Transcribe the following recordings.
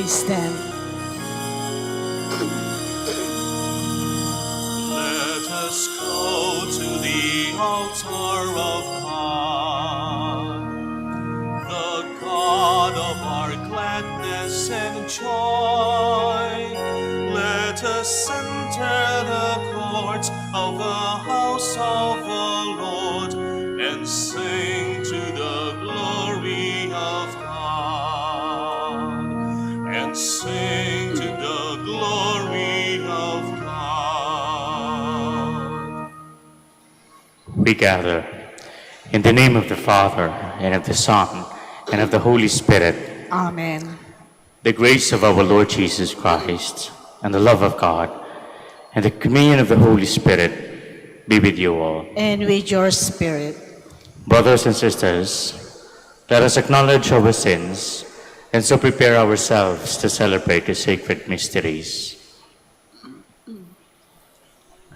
Please stand. Let us go to the altar of God, the God of our gladness and joy. Let us enter the courts of the house of the Lord and sing to the glory of God. And sing to the glory of God. We gather in the name of the Father, and of the Son, and of the Holy Spirit. Amen. The grace of our Lord Jesus Christ, and the love of God, and the communion of the Holy Spirit be with you all. And with your spirit. Brothers and sisters, let us acknowledge our sins, and so prepare ourselves to celebrate the sacred mysteries.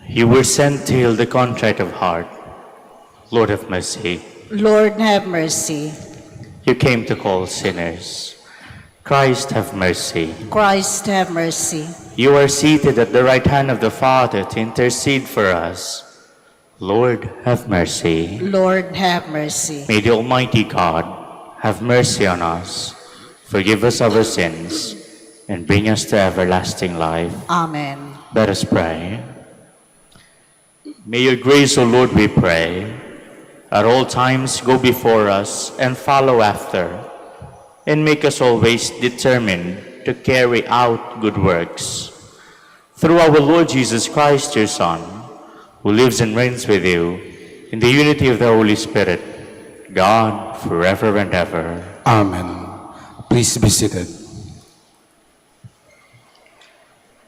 You were sent to heal the contrite of heart. Lord have mercy. Lord, have mercy. You came to call sinners. Christ have mercy. Christ, have mercy. You are seated at the right hand of the Father to intercede for us. Lord, have mercy. Lord, have mercy. May the Almighty God have mercy on us, forgive us our sins, and bring us to everlasting life. Amen. Let us pray. May your grace, O Lord, we pray, at all times go before us and follow after, and make us always determined to carry out good works. Through our Lord Jesus Christ, your Son, who lives and reigns with you in the unity of the Holy Spirit, God, forever and ever. Amen. Please be seated.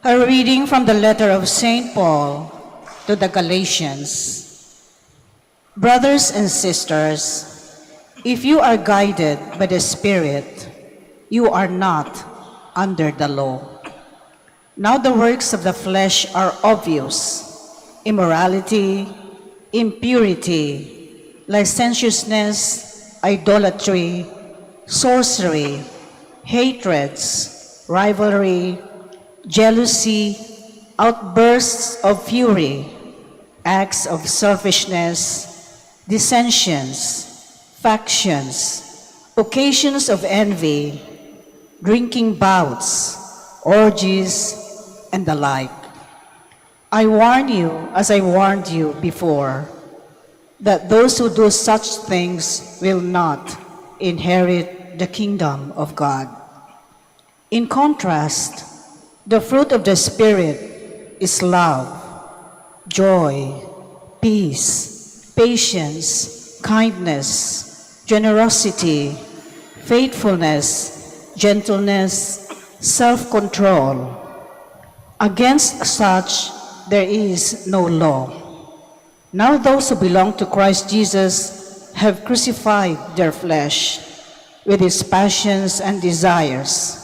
A reading from the letter of St. Paul to the Galatians. Brothers and sisters, if you are guided by the Spirit, you are not under the law. Now the works of the flesh are obvious: immorality, impurity, licentiousness, idolatry, sorcery, hatreds, rivalry, jealousy, outbursts of fury, acts of selfishness, dissensions, factions, occasions of envy, drinking bouts, orgies, and the like. I warn you, as I warned you before, that those who do such things will not inherit the kingdom of God. In contrast, the fruit of the Spirit is love, joy, peace, patience, kindness, generosity, faithfulness, gentleness, self-control. Against such there is no law. Now those who belong to Christ Jesus have crucified their flesh with its passions and desires.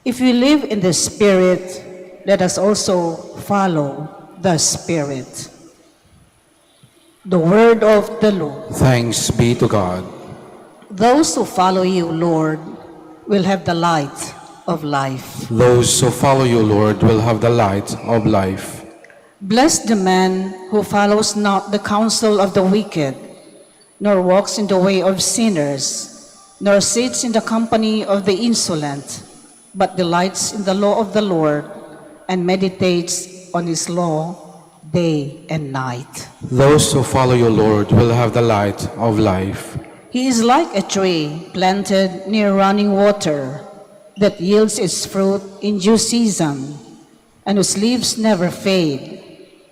If we live in the Spirit, let us also follow the Spirit. The word of the Lord. Thanks be to God. Those who follow you, Lord, will have the light of life. Those who follow you, Lord, will have the light of life. Blessed the man who follows not the counsel of the wicked, nor walks in the way of sinners, nor sits in the company of the insolent, but delights in the law of the Lord, and meditates on his law day and night. Those who follow you, Lord, will have the light of life. He is like a tree planted near running water that yields its fruit in due season, and whose leaves never fade.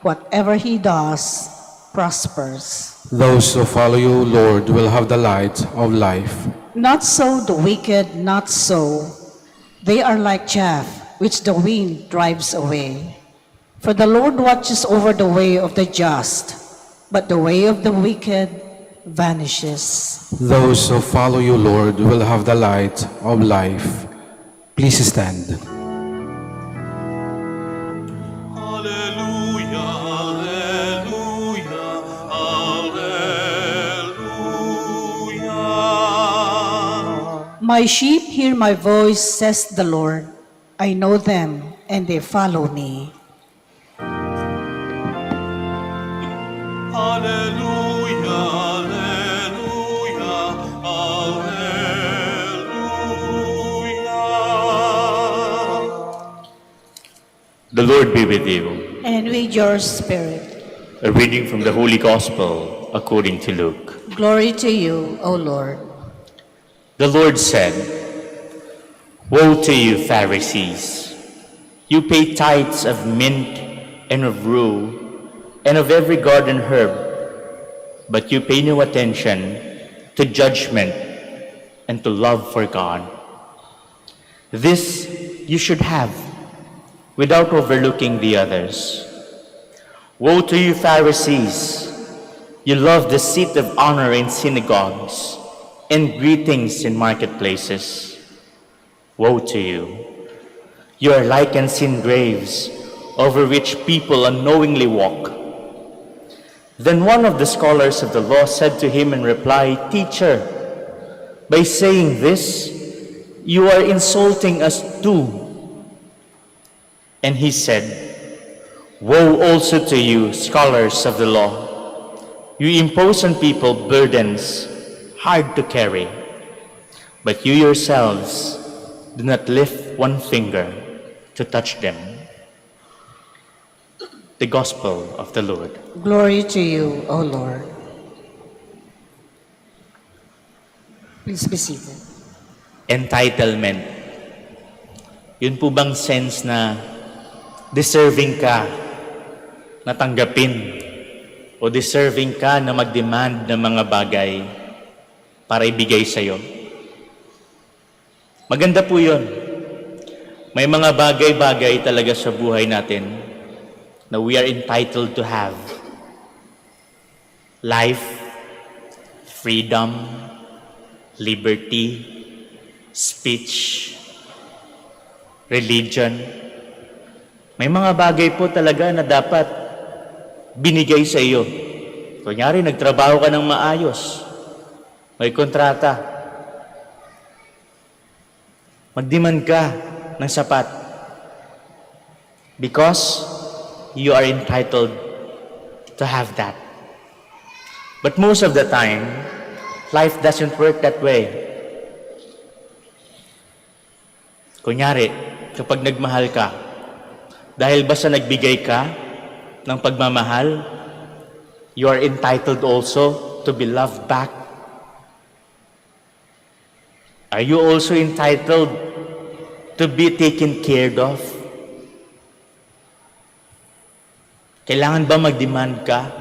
Whatever he does prospers. Those who follow you, Lord, will have the light of life. Not so the wicked, not so. They are like chaff which the wind drives away. For the Lord watches over the way of the just, but the way of the wicked vanishes. Those who follow you, Lord, will have the light of life. Please stand. Alleluia, alleluia, alleluia. My sheep hear my voice, says the Lord. I know them, and they follow me. Alleluia, alleluia, alleluia. The Lord be with you. And with your spirit. A reading from the Holy Gospel according to Luke. Glory to you, O Lord. The Lord said, "Woe to you, Pharisees! You pay tithes of mint and of rue and of every garden herb, but you pay no attention to judgment and to love for God. This you should have without overlooking the others. Woe to you, Pharisees! You love the seat of honor in synagogues and greetings in marketplaces. Woe to you! You are like unseen graves over which people unknowingly walk." Then one of the scholars of the law said to him in reply, "Teacher, by saying this, you are insulting us too." And he said, "Woe also to you, scholars of the law! You impose on people burdens hard to carry, but you yourselves do not lift one finger to touch them." The Gospel of the Lord. Glory to you, O Lord. Please be seated. Entitlement. Yun po bang sense na deserving ka na tanggapin o deserving ka na mag-demand ng mga bagay para ibigay sa'yo? Maganda po yun. May mga bagay-bagay talaga sa buhay natin na we are entitled to have. Life, freedom, liberty, speech, religion. May mga bagay po talaga na dapat binigay sa iyo. Kunyari, nagtrabaho ka ng maayos. May kontrata. Mag-demand ka ng sapat. Because you are entitled to have that. But most of the time, life doesn't work that way. Kunyari, kapag nagmahal ka, dahil ba sa nagbigay ka ng pagmamahal, you are entitled also to be loved back. Are you also entitled to be taken care of? Kailangan ba mag-demand ka?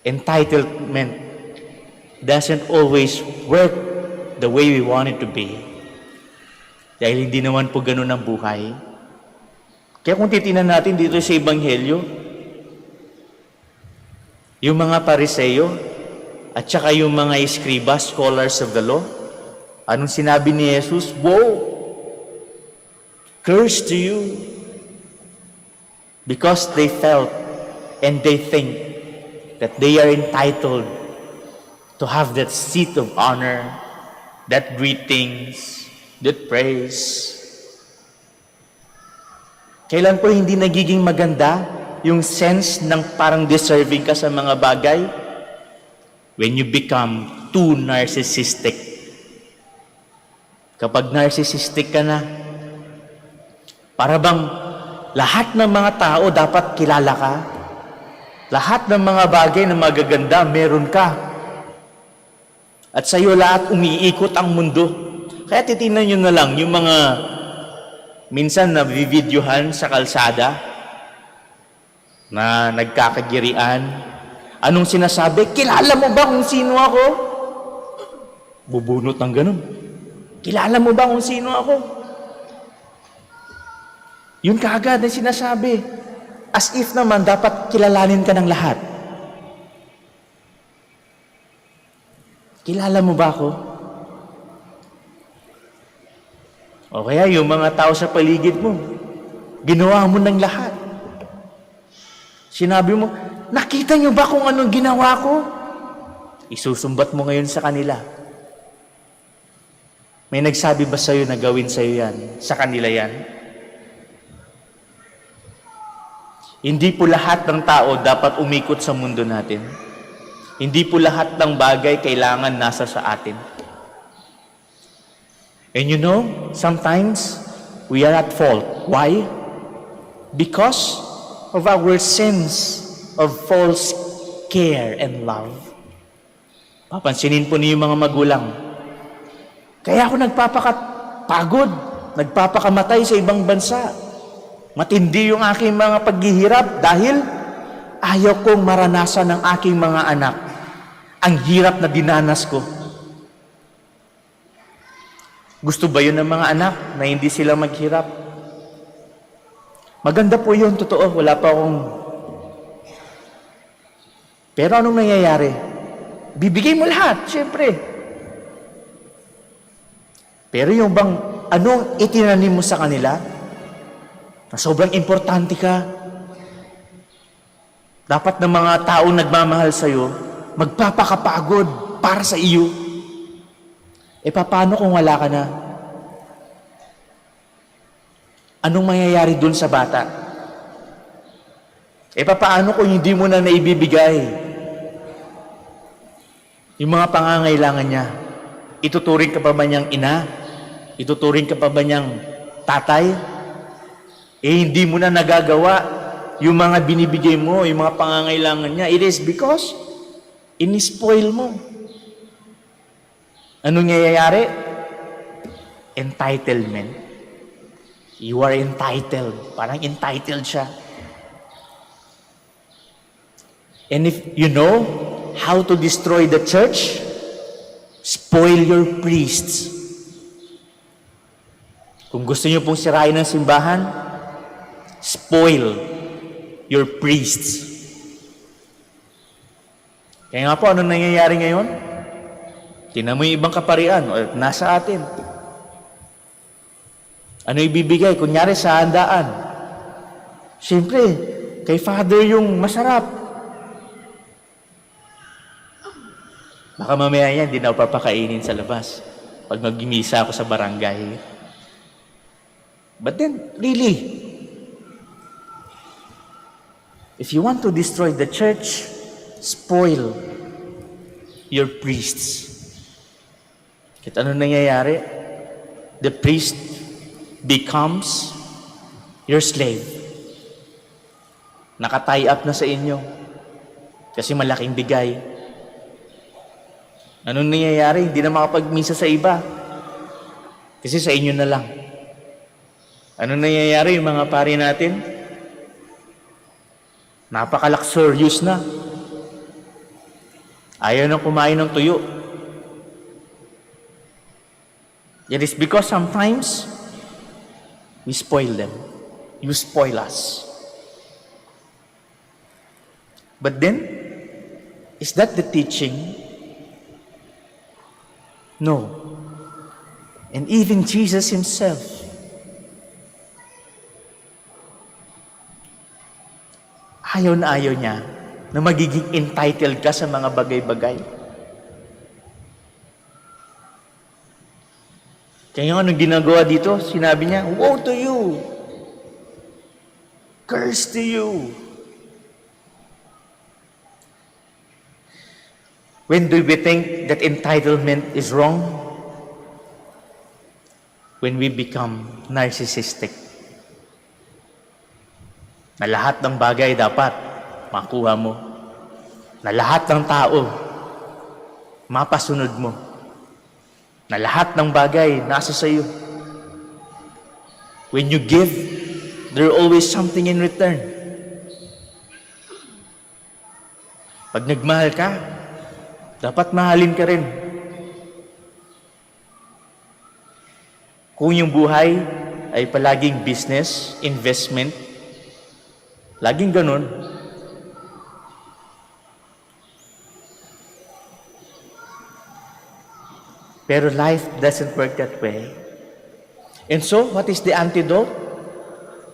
Entitlement doesn't always work the way we want it to be. Dahil hindi naman po ganun ang buhay. Kaya kung titinan natin dito sa Ebanghelyo, yung mga Pariseo at saka yung mga Eskriba, scholars of the law, anong sinabi ni Jesus? Woe! Curse to you! Because they felt and they think that they are entitled to have that seat of honor, that greetings, that praise. Kailan po hindi nagiging maganda yung sense ng parang deserving ka sa mga bagay? When you become too narcissistic. Kapag narcissistic ka na, para bang lahat ng mga tao dapat kilala ka? Lahat ng mga bagay na magaganda, meron ka. At sa iyo lahat umiikot ang mundo. Kaya titingnan nyo na lang yung mga minsan na videohan sa kalsada na nagkakagirian. Anong sinasabi? Kilala mo ba kung sino ako? Bubunot ng ganun. Kilala mo ba kung sino ako? Yun kaagad na sinasabi. As if naman dapat kilalanin ka ng lahat. Kilala mo ba ako? O kaya yung mga tao sa paligid mo, ginawa mo ng lahat. Sinabi mo, nakita niyo ba kung anong ginawa ko? Isusumbat mo ngayon sa kanila. May nagsabi ba sa'yo na gawin sa'yo yan? Sa kanila yan? Hindi po lahat ng tao dapat umikot sa mundo natin. Hindi po lahat ng bagay kailangan nasa sa atin. And you know, sometimes we are at fault. Why? Because of our sins of false care and love. Papansinin po niyo yung mga magulang. Kaya ako nagpapakapagod, nagpapakamatay sa ibang bansa. Matindi yung aking mga paghihirap dahil ayaw kong maranasan ng aking mga anak ang hirap na dinanas ko. Gusto ba yun ng mga anak na hindi sila maghirap? Maganda po yun, totoo. Wala pa akong... Pero anong nangyayari? Bibigay mo lahat, siyempre. Pero yung bang anong itinanim mo sa kanila, na sobrang importante ka, dapat ng mga taong nagmamahal sa'yo, magpapakapagod para sa iyo. E paano kung wala ka na? Anong mangyayari dun sa bata? E paano kung hindi mo na naibibigay yung mga pangangailangan niya? Ituturing ka pa ba niyang ina? Ituturing ka pa ba niyang tatay? Hindi mo na nagagawa yung mga binibigay mo, yung mga pangangailangan niya. It is because in-spoil mo. Anong nangyayari? Entitlement. You are entitled. Parang entitled siya. And if you know how to destroy the church, spoil your priests. Kung gusto niyo pong sirain ng simbahan, spoil your priests. Kaya nga po, ano nangyayari ngayon? Tingnan mo yung ibang kaparian, o nasa atin. Ano ibibigay? Kunyari sa handaan. Siyempre, kay Father yung masarap. Baka mamaya yan, hindi na ako papakainin sa labas. Pag mag-gimisa ako sa barangay. But then, really, if you want to destroy the church, spoil your priests. At ano nangyayari? The priest becomes your slave. Nakatie up na sa inyo. Kasi malaking bigay. Anong nangyayari? Hindi na makapagmisa sa iba. Kasi sa inyo na lang. Anong nangyayari yung mga pari natin? Napaka-luxurious na. Ayaw na kumain ng tuyo. It is because sometimes we spoil them. You spoil us. But then, is that the teaching? No. And even Jesus himself, ayaw na ayaw niya na magiging entitled ka sa mga bagay-bagay. Kaya nga, anong ginagawa dito? Sinabi niya, woe to you! Curse to you! When do we think that entitlement is wrong? When we become narcissistic. Na lahat ng bagay dapat makuha mo. Na lahat ng tao mapasunod mo. Na lahat ng bagay nasa sa iyo. When you give, there always something in return. Pag nagmahal ka, dapat mahalin ka rin. Kung yung buhay ay palaging business, investment, laging ganun, pero life doesn't work that way. And so, what is the antidote?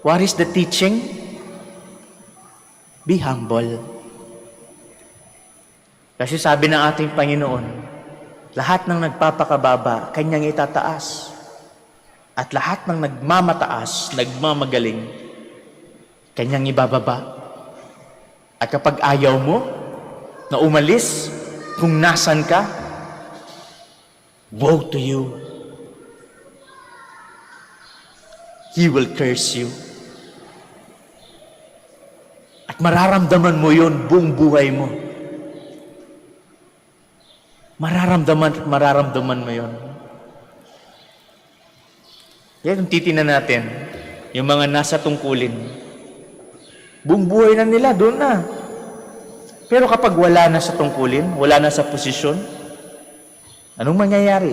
What is the teaching? Be humble. Kasi sabi ng ating Panginoon, Lahat ng nagpapakababa, kanyang itataas. At lahat ng nagmamataas, nagmamagaling, kanyang ibababa. At kapag ayaw mo na umalis, kung nasan ka, woe to you. He will curse you. At mararamdaman mo yun buong buhay mo. Mararamdaman mo yun. Kaya kung titingnan natin, yung mga nasa tungkulin, buong buhay na nila, doon na. Pero kapag wala na sa tungkulin, wala na sa posisyon, anong mangyayari?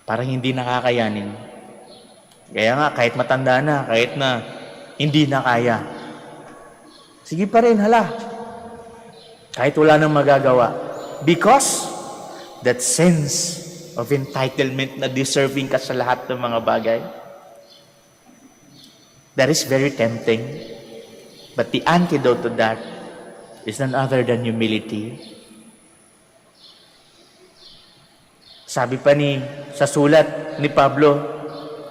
Parang hindi nakakayanin. Kaya nga, kahit matanda na, kahit na hindi na kaya, sige pa rin, hala. Kahit wala nang magagawa. Because that sense of entitlement na deserving ka sa lahat ng mga bagay, that is very tempting. But the antidote to that is none other than humility. Sabi pa sa sulat ni Pablo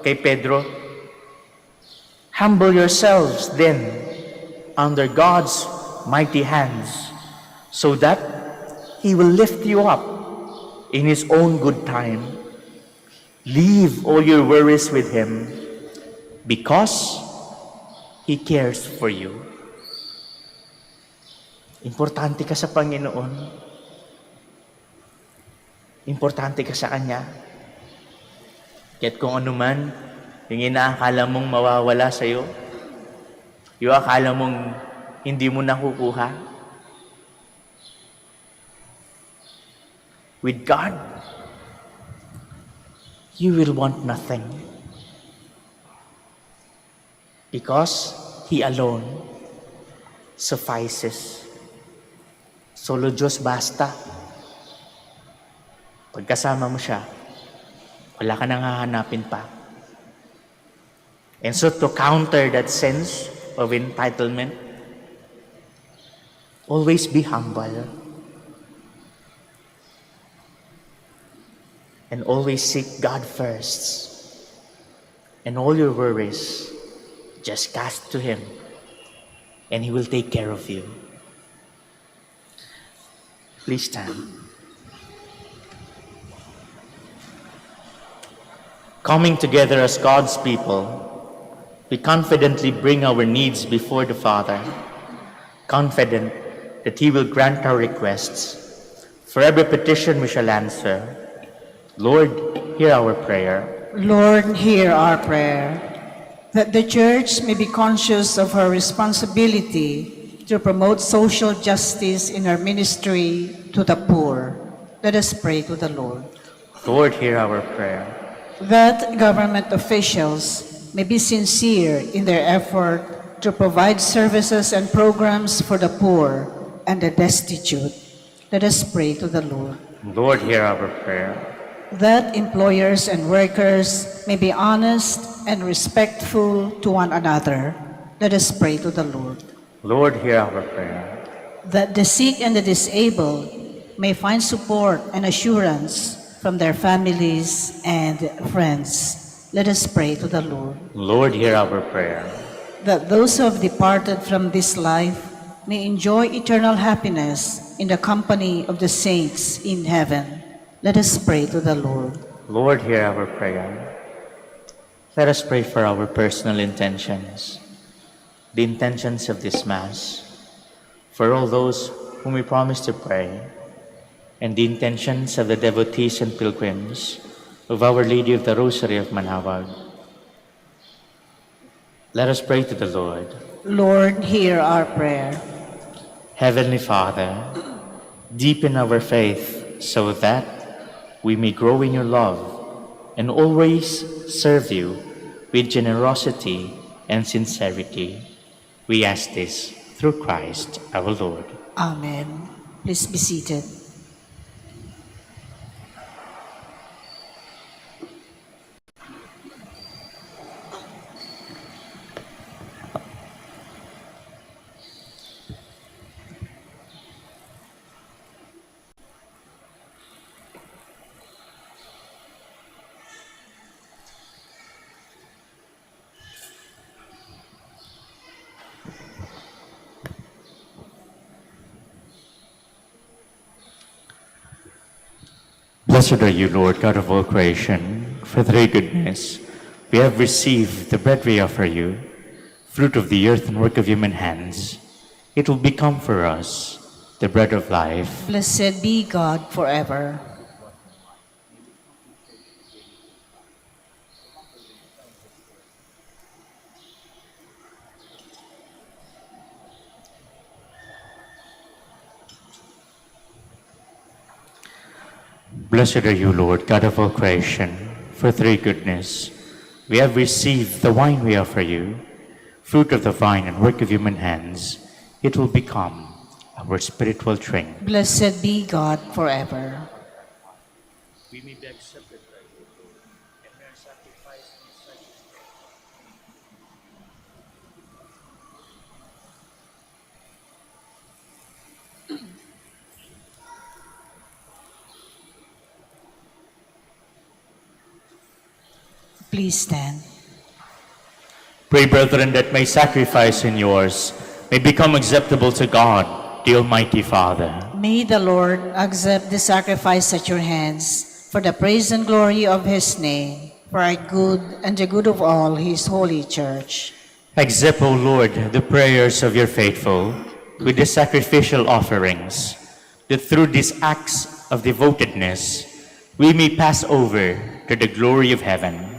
kay Pedro, humble yourselves then under God's mighty hands, so that He will lift you up in His own good time. Leave all your worries with Him, because He cares for you. Importante ka sa Panginoon. Importante ka sa Kanya. Kaya't kung ano man yung inaakala mong mawawala sa'yo, yung akala mong hindi mo nakukuha, with God, you will want nothing. Because He alone suffices. Solo Diyos basta. Pagkasama mo siya, wala ka nang hahanapin pa. And so to counter that sense of entitlement, always be humble. And always seek God first. And all your worries, just cast to Him. And He will take care of you. Please stand. Coming together as God's people, we confidently bring our needs before the Father, confident that He will grant our requests. For every petition we shall answer. Lord, hear our prayer. Lord, hear our prayer. That the Church may be conscious of her responsibility to promote social justice in her ministry to the poor. Let us pray to the Lord. Lord, hear our prayer. That government officials may be sincere in their effort to provide services and programs for the poor and the destitute. Let us pray to the Lord. Lord, hear our prayer. That employers and workers may be honest and respectful to one another. Let us pray to the Lord. Lord, hear our prayer. That the sick and the disabled may find support and assurance from their families and friends. Let us pray to the Lord. Lord, hear our prayer. That those who have departed from this life may enjoy eternal happiness in the company of the saints in heaven. Let us pray to the Lord. Lord, hear our prayer. Let us pray for our personal intentions, the intentions of this Mass, for all those whom we promise to pray, and the intentions of the devotees and pilgrims of Our Lady of the Rosary of Manaoag. Let us pray to the Lord. Lord, hear our prayer. Heavenly Father, deepen our faith so that we may grow in your love and always serve you with generosity and sincerity. We ask this through Christ our Lord. Amen. Please be seated. Blessed are you, Lord, God of all creation. For thy goodness, we have received the bread we offer you, fruit of the earth and work of human hands. It will become for us the bread of life. Blessed be God forever. Blessed are you, Lord, God of all creation. For thy goodness, we have received the wine we offer you, fruit of the vine and work of human hands. It will become our spiritual drink. Blessed be God forever. We may be accepted by you, Lord, and may our sacrifice be accepted. Please stand. Pray, brethren, that my sacrifice and yours may become acceptable to God, the Almighty Father. May the Lord accept the sacrifice at your hands for the praise and glory of his name, for our good and the good of all his holy church. Accept, O Lord, the prayers of your faithful with the sacrificial offerings, that through these acts of devotedness we may pass over to the glory of heaven.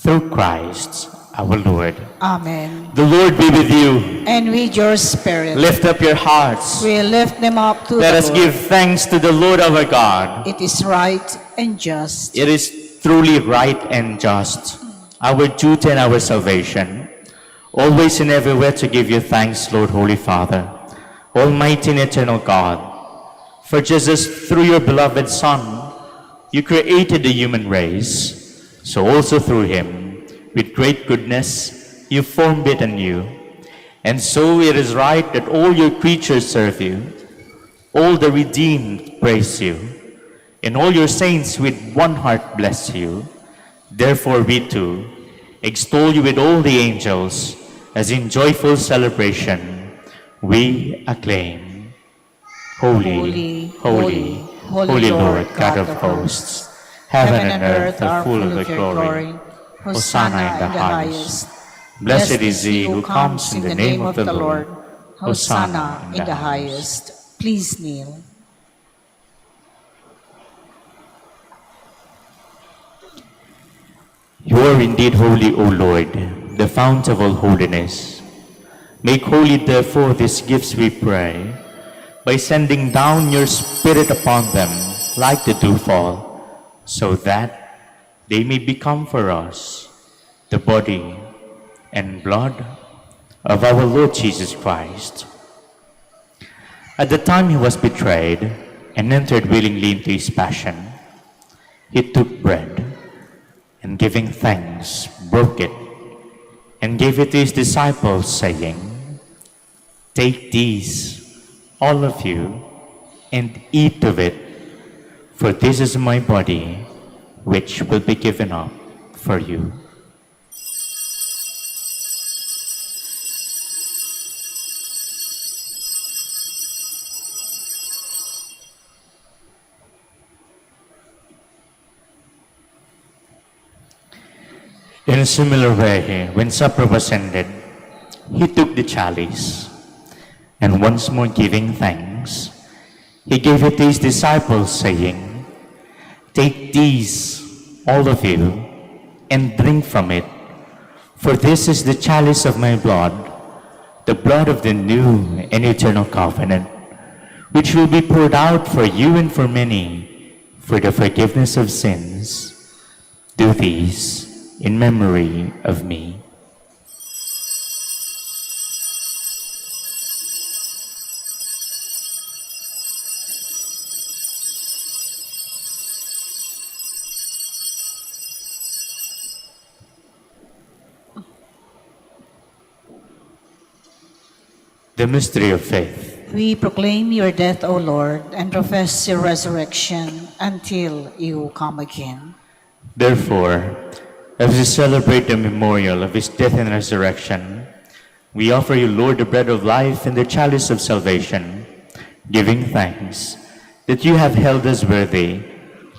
Through Christ our Lord. Amen. The Lord be with you. And with your spirit, Lift up your hearts. we lift them up to Let the us Lord. give thanks to the Lord our God. It is right and just. It is truly right and just, our duty and our salvation, always and everywhere to give you thanks, Lord, Holy Father, Almighty and eternal God. For just as through your beloved Son, you created the human race, so also through him, with great goodness, you formed it anew. And so it is right that all your creatures serve you, all the redeemed praise you, and all your saints with one heart bless you. Therefore we too extol you with all the angels, as in joyful celebration we acclaim. Holy, holy, holy Lord, God of hosts, heaven and earth are full of your glory. Hosanna in the highest. Blessed is he who comes in the name of the Lord. Hosanna in the highest. Please kneel. You are indeed holy, O Lord, the fount of all holiness. Make holy, therefore, these gifts, we pray, by sending down your Spirit upon them like the dewfall, so that they may become for us the body and blood of our Lord Jesus Christ. At the time he was betrayed and entered willingly into his passion, he took bread, and giving thanks, broke it, and gave it to his disciples, saying, "Take these, all of you, and eat of it, for this is my body, which will be given up for you." In a similar way, when supper was ended, he took the chalice, and once more giving thanks, he gave it to his disciples, saying, "Take these, all of you, and drink from it, for this is the chalice of my blood, the blood of the new and eternal covenant, which will be poured out for you and for many for the forgiveness of sins. Do these in memory of me." The mystery of faith. We proclaim your death, O Lord, and profess your resurrection until you come again. Therefore, as we celebrate the memorial of his death and resurrection, we offer you, Lord, the bread of life and the chalice of salvation, giving thanks that you have held us worthy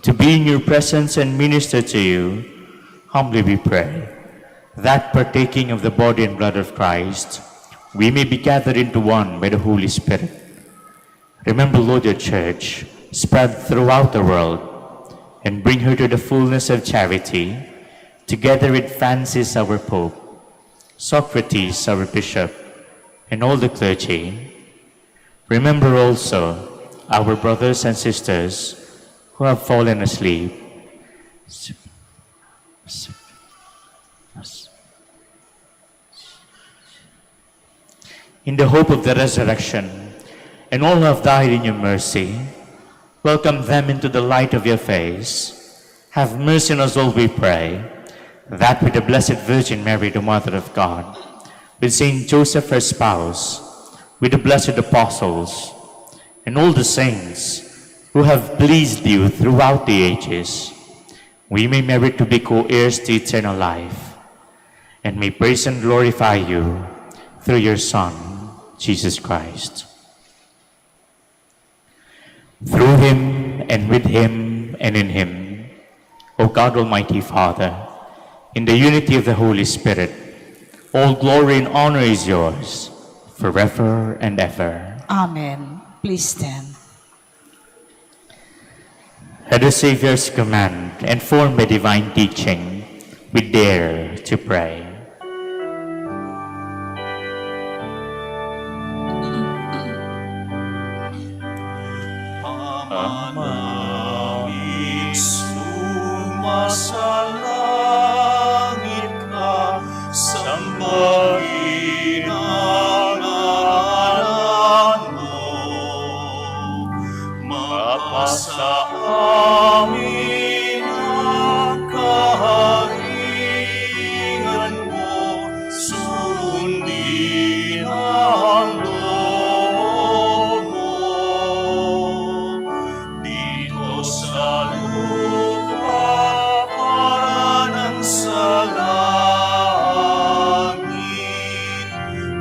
to be in your presence and minister to you, humbly we pray, that partaking of the body and blood of Christ, we may be gathered into one by the Holy Spirit. Remember, Lord, your church, spread throughout the world, and bring her to the fullness of charity, together with Francis, our Pope, Socrates, our Bishop, and all the clergy. Remember also our brothers and sisters who have fallen asleep. In the hope of the resurrection, and all who have died in your mercy, welcome them into the light of your face. Have mercy on us all, we pray, that with the Blessed Virgin Mary, the Mother of God, with Saint Joseph, her spouse, with the blessed apostles, and all the saints who have pleased you throughout the ages, we may merit to be co-heirs to eternal life, and may praise and glorify you through your Son, Jesus Christ. Through him, and with him, and in him, O God, Almighty Father, in the unity of the Holy Spirit, all glory and honor is yours, forever and ever. Amen. Please stand. At the Savior's command and formed by divine teaching, we dare to pray. Manaoag sumasalangit ka, sambahin ang ngalan mo. Mapasa amin ang kaharian mo, sundin ang loob mo. Dito sa lupa para ng sa langit,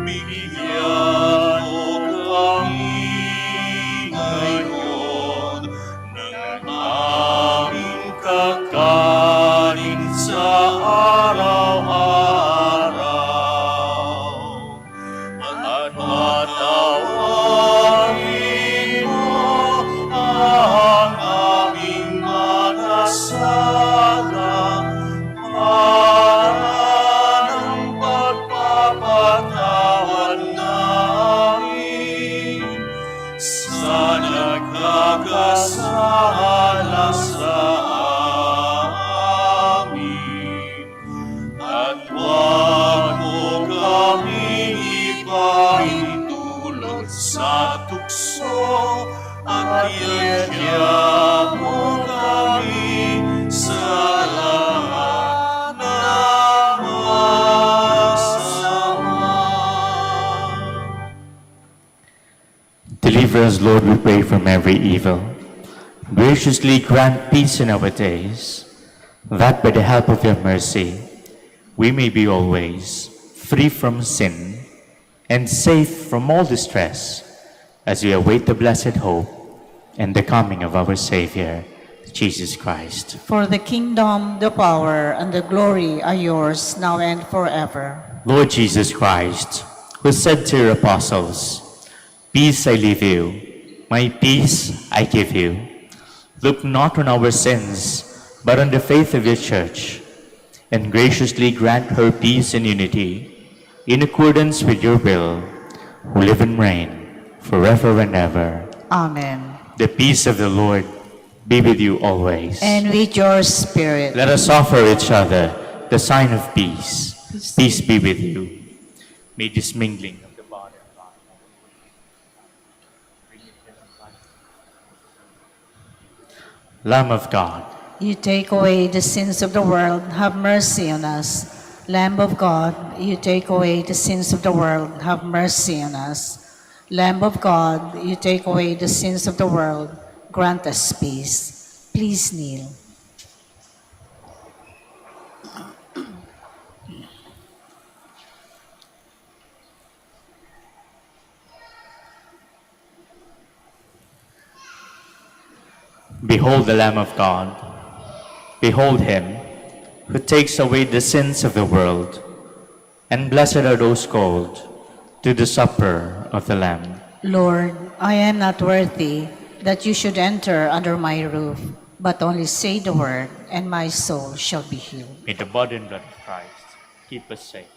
bigyan mo kami ngayon ng aming kakanin sa araw-araw. At patawarin mo ang aming mga sala para ng pagpapatawad namin sa nagkakasala sa amin. At huwag mo kaming ipaintulot sa tukso, at iadya mo kami sa lahat ng masama. Deliver us, Lord, we pray, from every evil. Graciously grant peace in our days, that by the help of your mercy, we may be always free from sin and safe from all distress, as we await the blessed hope and the coming of our Savior, Jesus Christ. For the kingdom, the power, and the glory are yours now and forever. Lord Jesus Christ, who said to your apostles, "Peace I leave you, my peace I give you," look not on our sins, but on the faith of your church, and graciously grant her peace and unity, in accordance with your will, who live and reign forever and ever. Amen. The peace of the Lord be with you always. And with your spirit. Let us offer each other the sign of peace. Peace be with you. May this mingling of the body and blood bring you life. Lamb of God, You take away the sins of the world, have mercy on us. Lamb of God, you take away the sins of the world, have mercy on us. Lamb of God, you take away the sins of the world, grant us peace. Please kneel. Behold the Lamb of God. Behold him who takes away the sins of the world. And blessed are those called to the supper of the Lamb. Lord, I am not worthy that you should enter under my roof, but only say the word, and my soul shall be healed. May the body and blood of Christ keep us safe.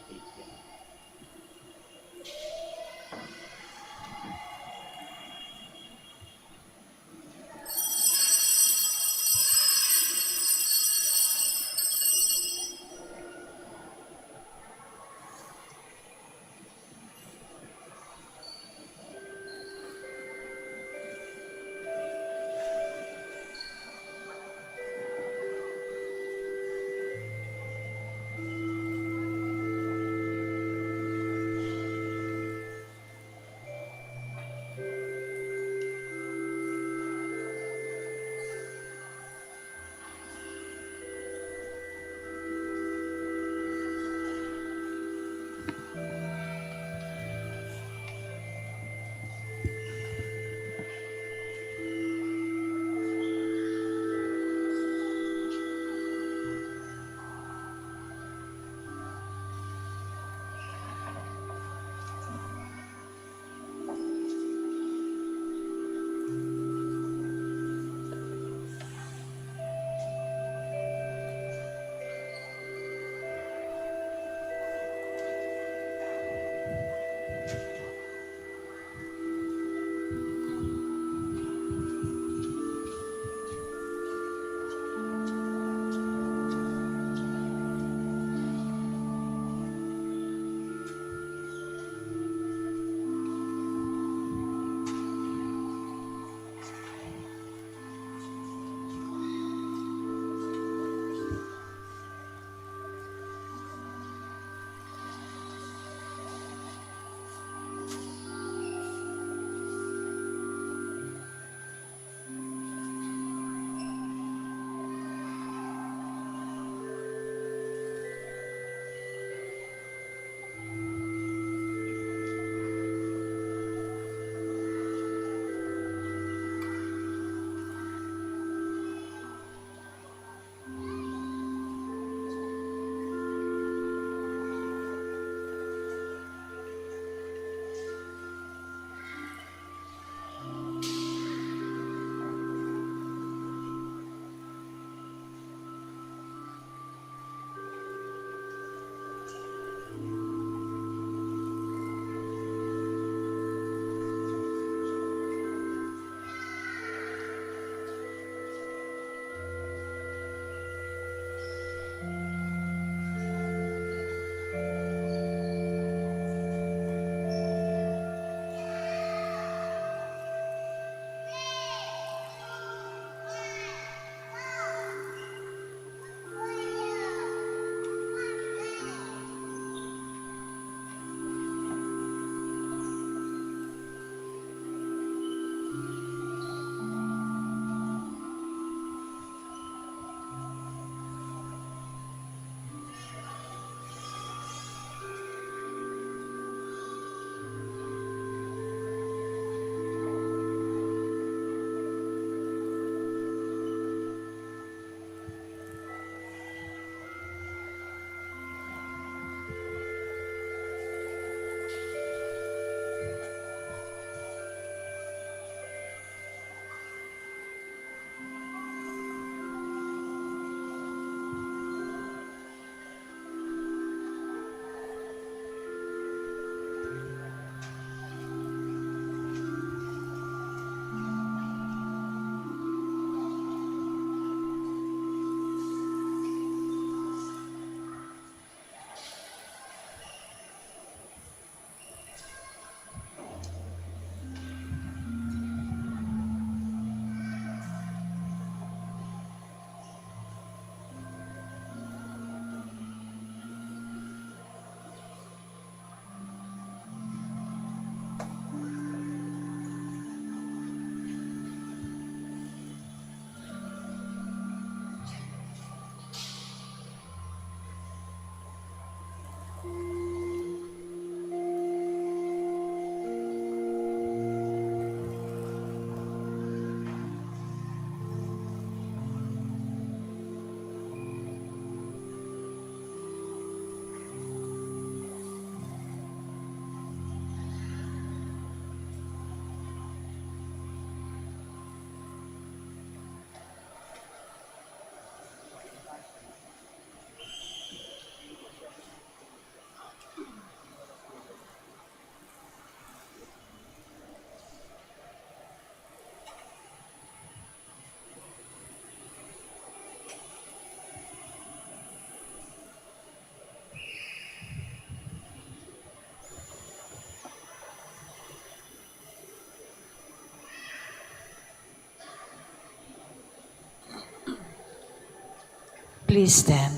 Please stand.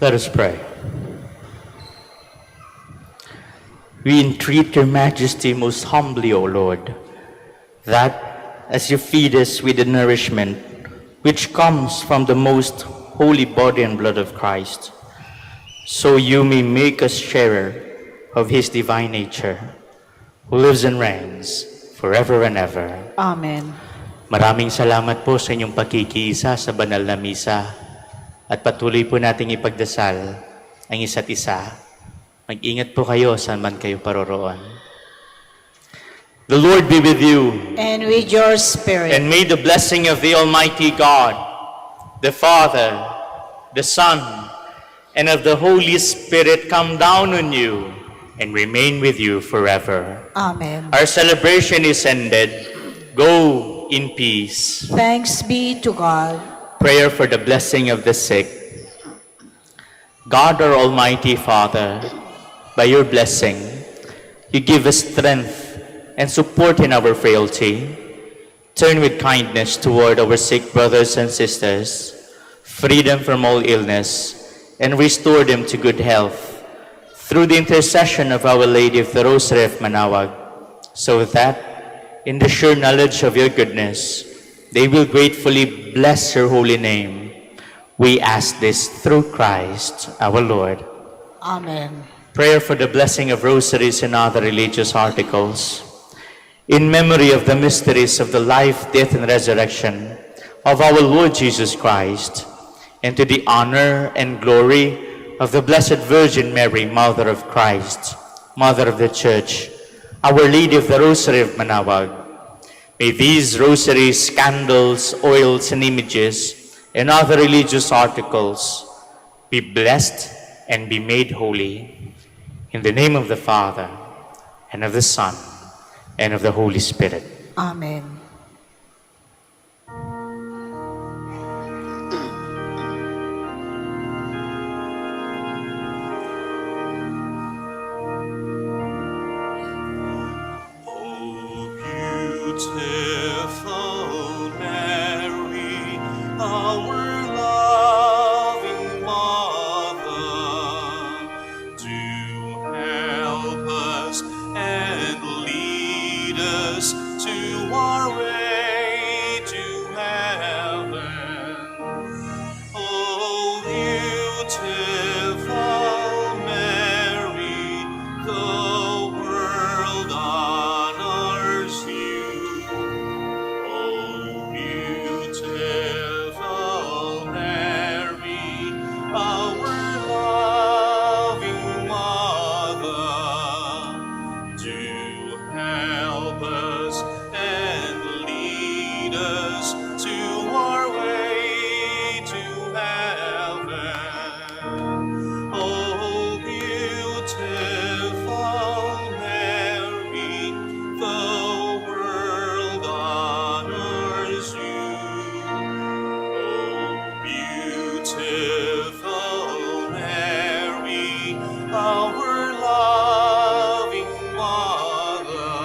Let us pray. We entreat your majesty most humbly, O Lord, that as you feed us with the nourishment which comes from the most holy body and blood of Christ, so you may make us sharer of his divine nature, who lives and reigns forever and ever. Amen. Maraming salamat po sa inyong pagkikiisa sa banal na misa at patuloy po nating ipagdasal ang isa't isa. Mag-ingat po kayo saan man kayo paroroon. The Lord be with you. And with your spirit. And may the blessing of the Almighty God, the Father, the Son, and of the Holy Spirit come down on you and remain with you forever. Amen. Our celebration is ended. Go in peace. Thanks be to God. Prayer for the blessing of the sick. God, our Almighty Father, by your blessing, you give us strength and support in our frailty. Turn with kindness toward our sick brothers and sisters, free them from all illness, and restore them to good health, through the intercession of Our Lady of the Rosary of Manaoag, so that, in the sure knowledge of your goodness, they will gratefully bless your holy name. We ask this through Christ our Lord. Amen. Prayer for the blessing of rosaries and other religious articles. In memory of the mysteries of the life, death, and resurrection of our Lord Jesus Christ, and to the honor and glory of the Blessed Virgin Mary, Mother of Christ, Mother of the Church, Our Lady of the Rosary of Manaoag, may these rosaries, candles, oils, and images, and other religious articles be blessed and be made holy. In the name of the Father, and of the Son, and of the Holy Spirit. Amen. O beautiful Mary, our loving Mother, do help us and lead us to our way to heaven. O beautiful Mary, the world honors you. O beautiful Mary, our loving Mother, do help us and lead us to our way to heaven. O beautiful Mary, the world honors you. O beautiful Mary, our loving Mother,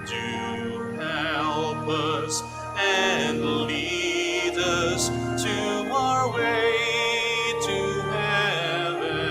do help us and lead us to our way to heaven.